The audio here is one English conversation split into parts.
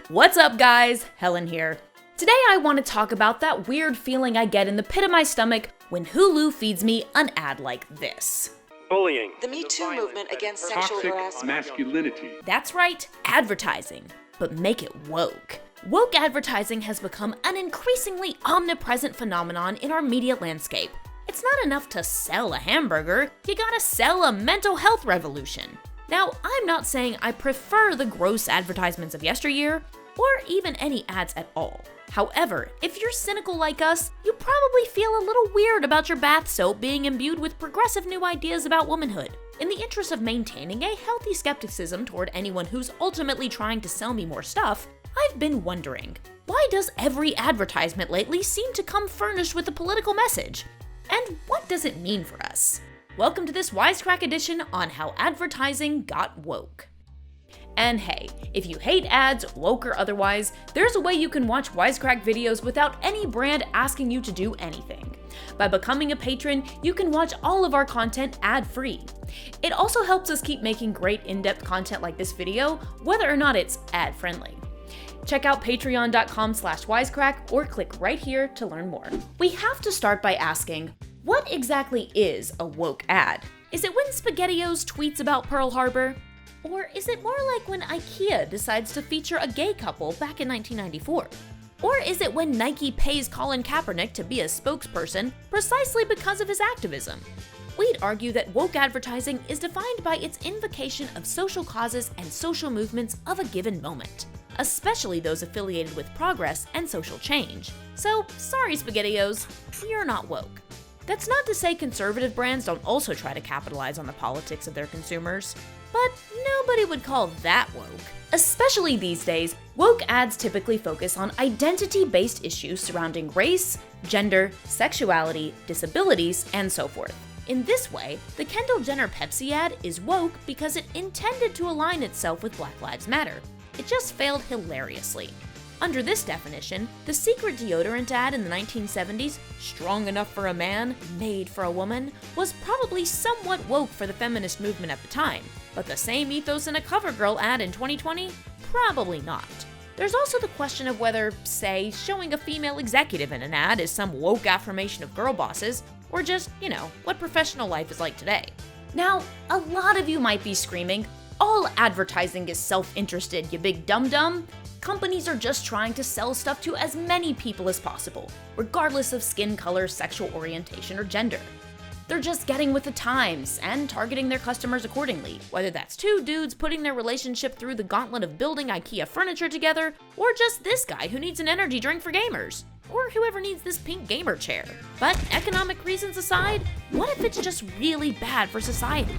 What's up, guys? Helen here. Today I want to talk about that weird feeling I get in the pit of my stomach when Hulu feeds me an ad like this. Bullying. The Me Too movement against sexual Toxic harassment. masculinity. That's right, advertising. But make it woke. Woke advertising has become an increasingly omnipresent phenomenon in our media landscape. It's not enough to sell a hamburger, you gotta sell a mental health revolution. Now, I'm not saying I prefer the gross advertisements of yesteryear, or even any ads at all. However, if you're cynical like us, you probably feel a little weird about your bath soap being imbued with progressive new ideas about womanhood. In the interest of maintaining a healthy skepticism toward anyone who's ultimately trying to sell me more stuff, I've been wondering, why does every advertisement lately seem to come furnished with a political message? And what does it mean for us? Welcome to this Wisecrack Edition on how advertising got woke. And hey, if you hate ads, woke or otherwise, there's a way you can watch Wisecrack videos without any brand asking you to do anything. By becoming a patron, you can watch all of our content ad-free. It also helps us keep making great in-depth content like this video, whether or not it's ad-friendly. Check out patreon.com/wisecrack or click right here to learn more. We have to start by asking, what exactly is a woke ad? Is it when SpaghettiOs tweets about Pearl Harbor? Or is it more like when IKEA decides to feature a gay couple back in 1994? Or is it when Nike pays Colin Kaepernick to be a spokesperson precisely because of his activism? We'd argue that woke advertising is defined by its invocation of social causes and social movements of a given moment, especially those affiliated with progress and social change. So, sorry SpaghettiOs, you're not woke. That's not to say conservative brands don't also try to capitalize on the politics of their consumers, but nobody would call that woke. Especially these days, woke ads typically focus on identity-based issues surrounding race, gender, sexuality, disabilities, and so forth. In this way, the Kendall Jenner Pepsi ad is woke because it intended to align itself with Black Lives Matter. It just failed hilariously. Under this definition, the secret deodorant ad in the 1970s, strong enough for a man, made for a woman, was probably somewhat woke for the feminist movement at the time. But the same ethos in a CoverGirl ad in 2020? Probably not. There's also the question of whether, say, showing a female executive in an ad is some woke affirmation of girl bosses, or just, what professional life is like today. Now, a lot of you might be screaming, all advertising is self-interested, you big dum-dum. Companies are just trying to sell stuff to as many people as possible, regardless of skin color, sexual orientation, or gender. They're just getting with the times and targeting their customers accordingly, whether that's two dudes putting their relationship through the gauntlet of building IKEA furniture together, or just this guy who needs an energy drink for gamers, or whoever needs this pink gamer chair. But economic reasons aside, what if it's just really bad for society?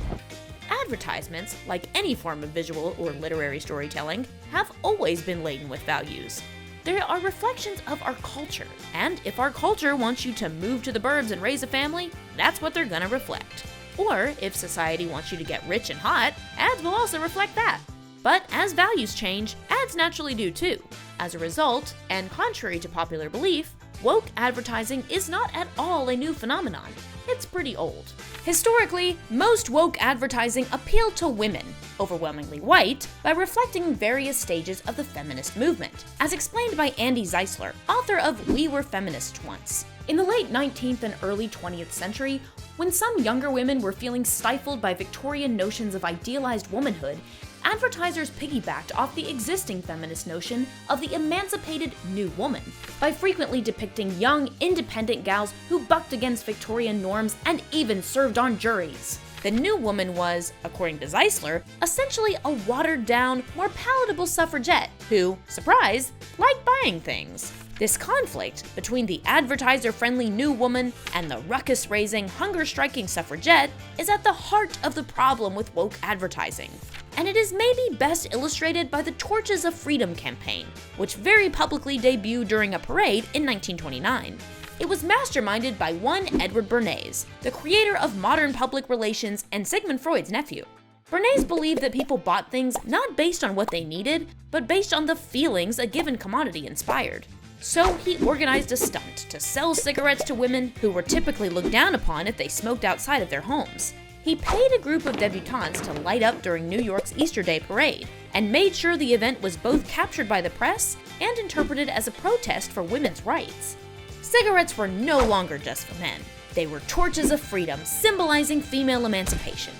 Advertisements, like any form of visual or literary storytelling, have always been laden with values. They are reflections of our culture, and if our culture wants you to move to the burbs and raise a family, that's what they're gonna reflect. Or if society wants you to get rich and hot, ads will also reflect that. But as values change, ads naturally do too. As a result, and contrary to popular belief, woke advertising is not at all a new phenomenon. It's pretty old. Historically, most woke advertising appealed to women, overwhelmingly white, by reflecting various stages of the feminist movement, as explained by Andy Zeisler, author of We Were Feminists Once. In the late 19th and early 20th century, when some younger women were feeling stifled by Victorian notions of idealized womanhood, advertisers piggybacked off the existing feminist notion of the emancipated new woman by frequently depicting young, independent gals who bucked against Victorian norms and even served on juries. The new woman was, according to Zeisler, essentially a watered-down, more palatable suffragette who, surprise, liked buying things. This conflict between the advertiser-friendly new woman and the ruckus-raising, hunger-striking suffragette is at the heart of the problem with woke advertising. And it is maybe best illustrated by the Torches of Freedom campaign, which very publicly debuted during a parade in 1929. It was masterminded by one Edward Bernays, the creator of modern public relations and Sigmund Freud's nephew. Bernays believed that people bought things not based on what they needed, but based on the feelings a given commodity inspired. So he organized a stunt to sell cigarettes to women who were typically looked down upon if they smoked outside of their homes. He He paid a group of debutantes to light up during New York's Easter Day parade, and made sure the event was both captured by the press and interpreted as a protest for women's rights. Cigarettes were no longer just for men. They were torches of freedom, symbolizing female emancipation.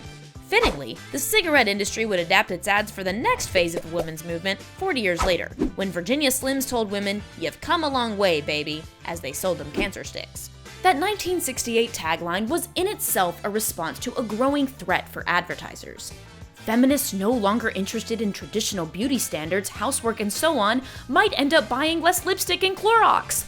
Fittingly, the cigarette industry would adapt its ads for the next phase of the women's movement 40 years later, when Virginia Slims told women, "You've come a long way, baby," as they sold them cancer sticks. That 1968 tagline was in itself a response to a growing threat for advertisers. Feminists no longer interested in traditional beauty standards, housework, and so on might end up buying less lipstick and Clorox.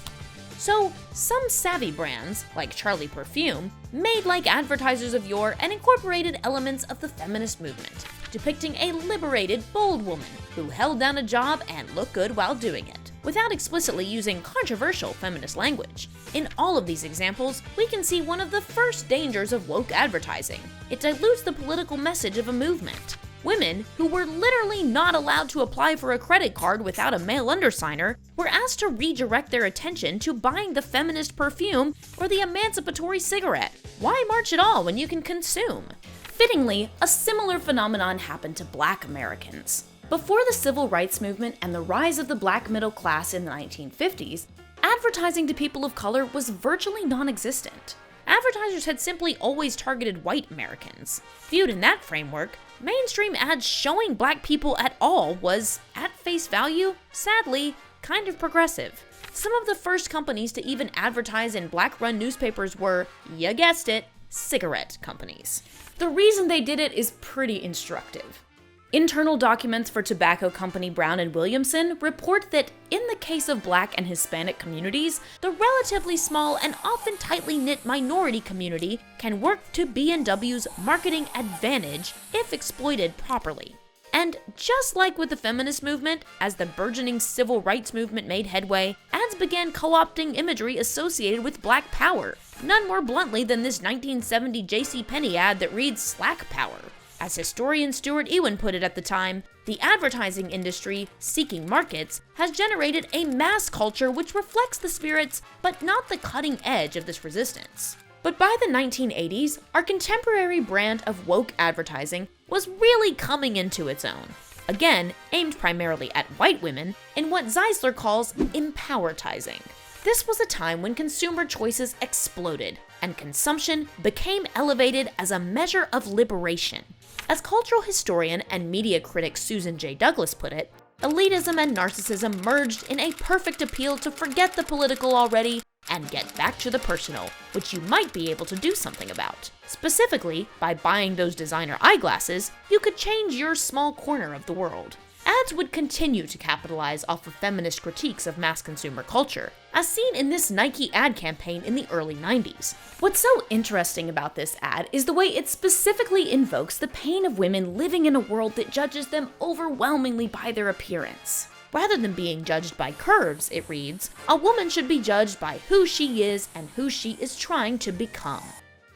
So, some savvy brands, like Charlie Perfume, made like advertisers of yore and incorporated elements of the feminist movement, depicting a liberated, bold woman who held down a job and looked good while doing it, without explicitly using controversial feminist language. In all of these examples, we can see one of the first dangers of woke advertising. It dilutes the political message of a movement. Women, who were literally not allowed to apply for a credit card without a male undersigner, were asked to redirect their attention to buying the feminist perfume or the emancipatory cigarette. Why march at all when you can consume? Fittingly, a similar phenomenon happened to Black Americans. Before the civil rights movement and the rise of the black middle class in the 1950s, advertising to people of color was virtually non-existent. Advertisers had simply always targeted white Americans. Viewed in that framework, mainstream ads showing black people at all was, at face value, sadly, kind of progressive. Some of the first companies to even advertise in black-run newspapers were, you guessed it, cigarette companies. The reason they did it is pretty instructive. Internal documents for tobacco company Brown & Williamson report that in the case of Black and Hispanic communities, the relatively small and often tightly knit minority community can work to B&W's marketing advantage if exploited properly. And just like with the feminist movement, as the burgeoning civil rights movement made headway, ads began co-opting imagery associated with Black power, none more bluntly than this 1970 JCPenney ad that reads "Slack power." As historian Stuart Ewan put it at the time, the advertising industry, seeking markets, has generated a mass culture which reflects the spirits, but not the cutting edge of this resistance. But by the 1980s, our contemporary brand of woke advertising was really coming into its own. Again, aimed primarily at white women, in what Zeisler calls empowertizing. This was a time when consumer choices exploded, and consumption became elevated as a measure of liberation. As cultural historian and media critic Susan J. Douglas put it, elitism and narcissism merged in a perfect appeal to forget the political already and get back to the personal, which you might be able to do something about. Specifically, by buying those designer eyeglasses, you could change your small corner of the world. Ads would continue to capitalize off of feminist critiques of mass consumer culture, as seen in this Nike ad campaign in the early 90s. What's so interesting about this ad is the way it specifically invokes the pain of women living in a world that judges them overwhelmingly by their appearance. Rather than being judged by curves, it reads, "A woman should be judged by who she is and who she is trying to become."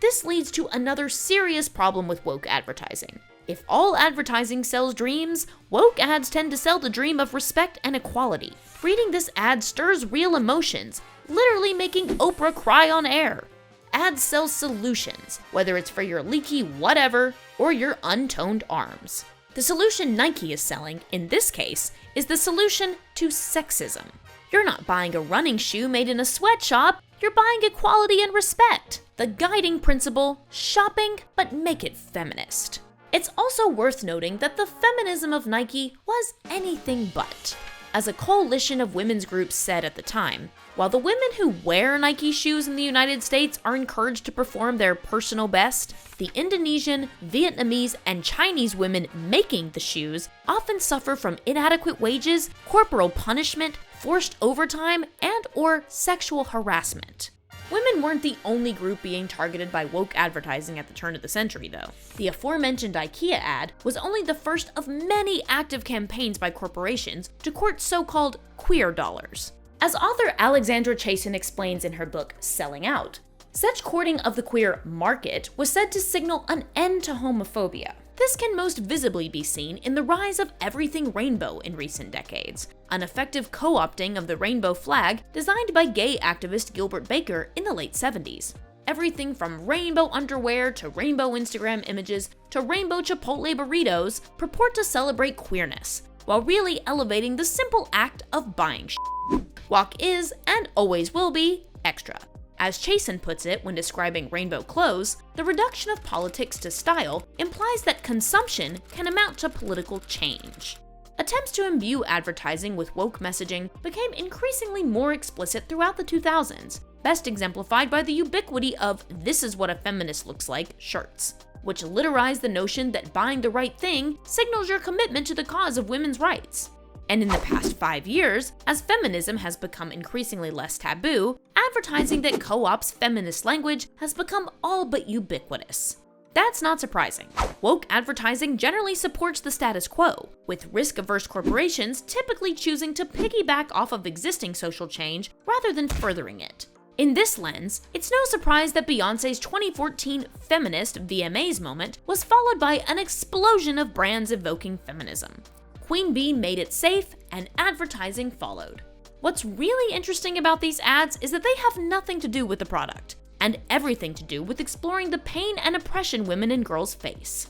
This leads to another serious problem with woke advertising. If all advertising sells dreams, woke ads tend to sell the dream of respect and equality. Reading this ad stirs real emotions, literally making Oprah cry on air. Ads sell solutions, whether it's for your leaky whatever or your untoned arms. The solution Nike is selling, in this case, is the solution to sexism. You're not buying a running shoe made in a sweatshop, you're buying equality and respect. The guiding principle, shopping, but make it feminist. It's also worth noting that the feminism of Nike was anything but. As a coalition of women's groups said at the time, while the women who wear Nike shoes in the United States are encouraged to perform their personal best, the Indonesian, Vietnamese, and Chinese women making the shoes often suffer from inadequate wages, corporal punishment, forced overtime, and/or sexual harassment. Women weren't the only group being targeted by woke advertising at the turn of the century, though. The aforementioned IKEA ad was only the first of many active campaigns by corporations to court so-called queer dollars. As author Alexandra Chasen explains in her book Selling Out, such courting of the queer market was said to signal an end to homophobia. This can most visibly be seen in the rise of everything rainbow in recent decades, an effective co-opting of the rainbow flag designed by gay activist Gilbert Baker in the late 70s. everything from rainbow underwear to rainbow Instagram images to rainbow Chipotle burritos purport to celebrate queerness, while really elevating the simple act of buying shit. Walk is, and always will be, extra. As Chasen puts it when describing rainbow clothes, the reduction of politics to style implies that consumption can amount to political change. Attempts to imbue advertising with woke messaging became increasingly more explicit throughout the 2000s, best exemplified by the ubiquity of "this is what a feminist looks like" shirts, which litterized the notion that buying the right thing signals your commitment to the cause of women's rights. And in the past 5 years, as feminism has become increasingly less taboo, advertising that co-opts feminist language has become all but ubiquitous. That's not surprising. Woke advertising generally supports the status quo, with risk-averse corporations typically choosing to piggyback off of existing social change rather than furthering it. In this lens, it's no surprise that Beyoncé's 2014 feminist VMAs moment was followed by an explosion of brands evoking feminism. Queen Bee made it safe, and advertising followed. What's really interesting about these ads is that they have nothing to do with the product, and everything to do with exploring the pain and oppression women and girls face.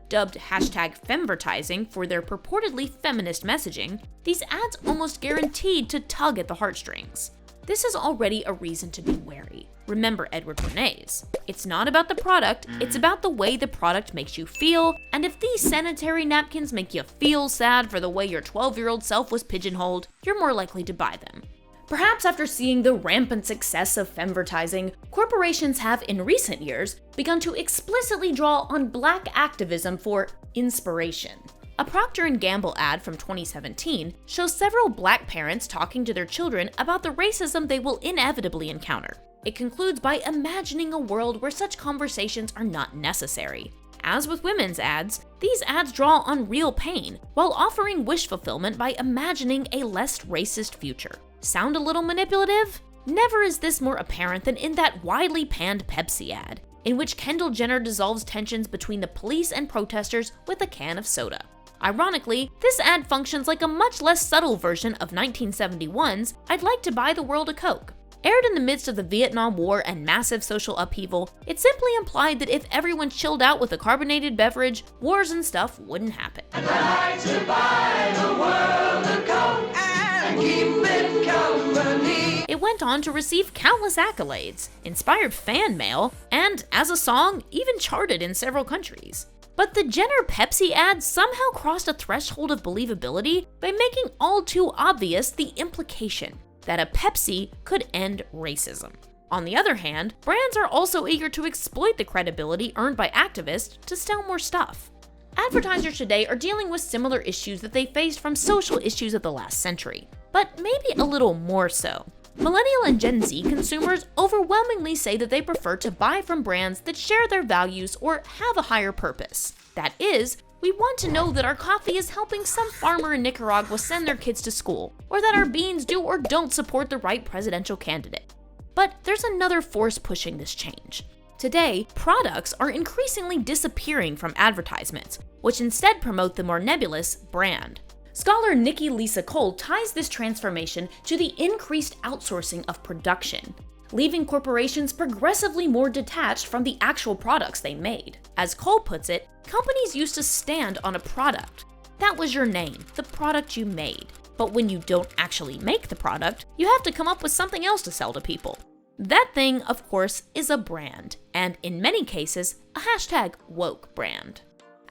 Dubbed #femvertising for their purportedly feminist messaging, these ads almost guaranteed to tug at the heartstrings. This is already a reason to be wary. Remember Edward Bernays. It's not about the product, it's about the way the product makes you feel, and if these sanitary napkins make you feel sad for the way your 12-year-old self was pigeonholed, you're more likely to buy them. Perhaps after seeing the rampant success of femvertising, corporations have in recent years begun to explicitly draw on Black activism for inspiration. A Procter & Gamble ad from 2017 shows several Black parents talking to their children about the racism they will inevitably encounter. It concludes by imagining a world where such conversations are not necessary. As with women's ads, these ads draw on real pain, while offering wish fulfillment by imagining a less racist future. Sound a little manipulative? Never is this more apparent than in that widely panned Pepsi ad, in which Kendall Jenner dissolves tensions between the police and protesters with a can of soda. Ironically, this ad functions like a much less subtle version of 1971's "I'd Like to Buy the World a Coke." Aired in the midst of the Vietnam War and massive social upheaval, it simply implied that if everyone chilled out with a carbonated beverage, wars and stuff wouldn't happen. I'd like to buy the world a Coke and keep it company. It went on to receive countless accolades, inspired fan mail, and, as a song, even charted in several countries. But the Jenner Pepsi ad somehow crossed a threshold of believability by making all too obvious the implication that a Pepsi could end racism. On the other hand, brands are also eager to exploit the credibility earned by activists to sell more stuff. Advertisers today are dealing with similar issues that they faced from social issues of the last century, but maybe a little more so. Millennial and Gen Z consumers overwhelmingly say that they prefer to buy from brands that share their values or have a higher purpose. That is, we want to know that our coffee is helping some farmer in Nicaragua send their kids to school, or that our beans do or don't support the right presidential candidate. But there's another force pushing this change. Today, products are increasingly disappearing from advertisements, which instead promote the more nebulous brand. Scholar Nikki Lisa Cole ties this transformation to the increased outsourcing of production, leaving corporations progressively more detached from the actual products they made. As Cole puts it, companies used to stand on a product. That was your name, the product you made. But when you don't actually make the product, you have to come up with something else to sell to people. That thing, of course, is a brand, and in many cases, a #woke brand.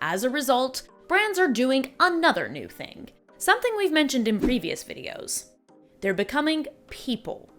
As a result, brands are doing another new thing, something we've mentioned in previous videos. They're becoming people.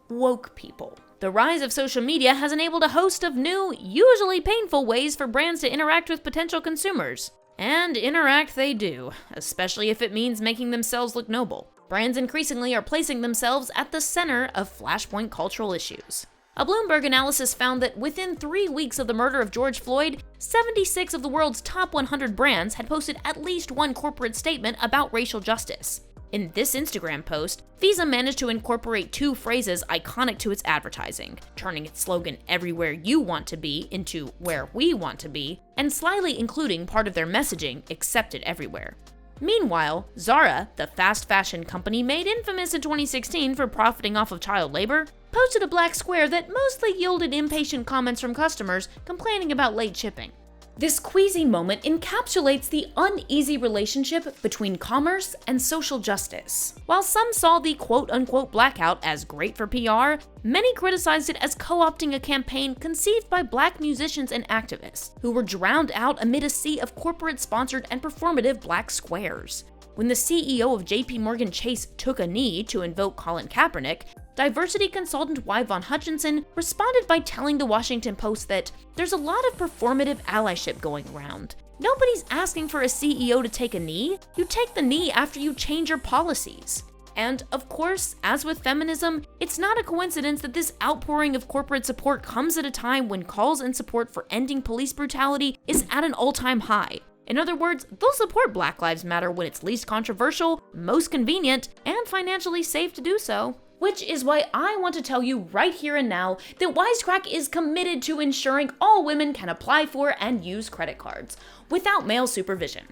Woke people. The rise of social media has enabled a host of new, usually painful ways for brands to interact with potential consumers. And interact they do, especially if it means making themselves look noble. Brands increasingly are placing themselves at the center of flashpoint cultural issues. A Bloomberg analysis found that within 3 weeks of the murder of George Floyd, 76 of the world's top 100 brands had posted at least one corporate statement about racial justice. In this Instagram post, Visa managed to incorporate 2 phrases iconic to its advertising, turning its slogan "Everywhere you want to be" into "Where we want to be," and slyly including part of their messaging "Accepted everywhere." Meanwhile, Zara, the fast fashion company made infamous in 2016 for profiting off of child labor, posted a black square that mostly yielded impatient comments from customers complaining about late shipping. This queasy moment encapsulates the uneasy relationship between commerce and social justice. While some saw the quote-unquote blackout as great for PR, many criticized it as co-opting a campaign conceived by Black musicians and activists, who were drowned out amid a sea of corporate-sponsored and performative black squares. When the CEO of JP Morgan Chase took a knee to invoke Colin Kaepernick, diversity consultant Y. Von Hutchinson responded by telling the Washington Post that there's a lot of performative allyship going around. Nobody's asking for a CEO to take a knee. You take the knee after you change your policies. And of course, as with feminism, it's not a coincidence that this outpouring of corporate support comes at a time when calls and support for ending police brutality is at an all-time high. In other words, they'll support Black Lives Matter when it's least controversial, most convenient, and financially safe to do so. Which is why I want to tell you right here and now that Wisecrack is committed to ensuring all women can apply for and use credit cards without male supervision.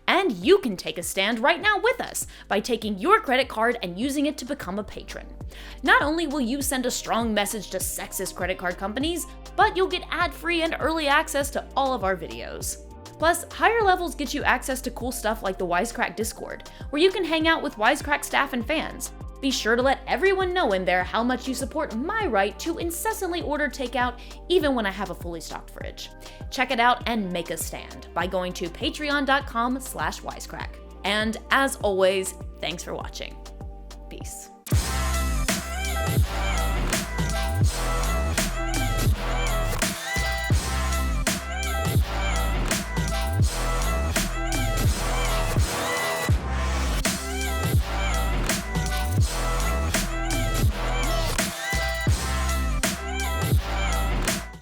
And you can take a stand right now with us by taking your credit card and using it to become a patron. Not only will you send a strong message to sexist credit card companies, but you'll get ad-free and early access to all of our videos. Plus, higher levels get you access to cool stuff like the Wisecrack Discord, where you can hang out with Wisecrack staff and fans. Be sure to let everyone know in there how much you support my right to incessantly order takeout even when I have a fully stocked fridge. Check it out and make a stand by going to patreon.com/wisecrack. And as always, thanks for watching. Peace.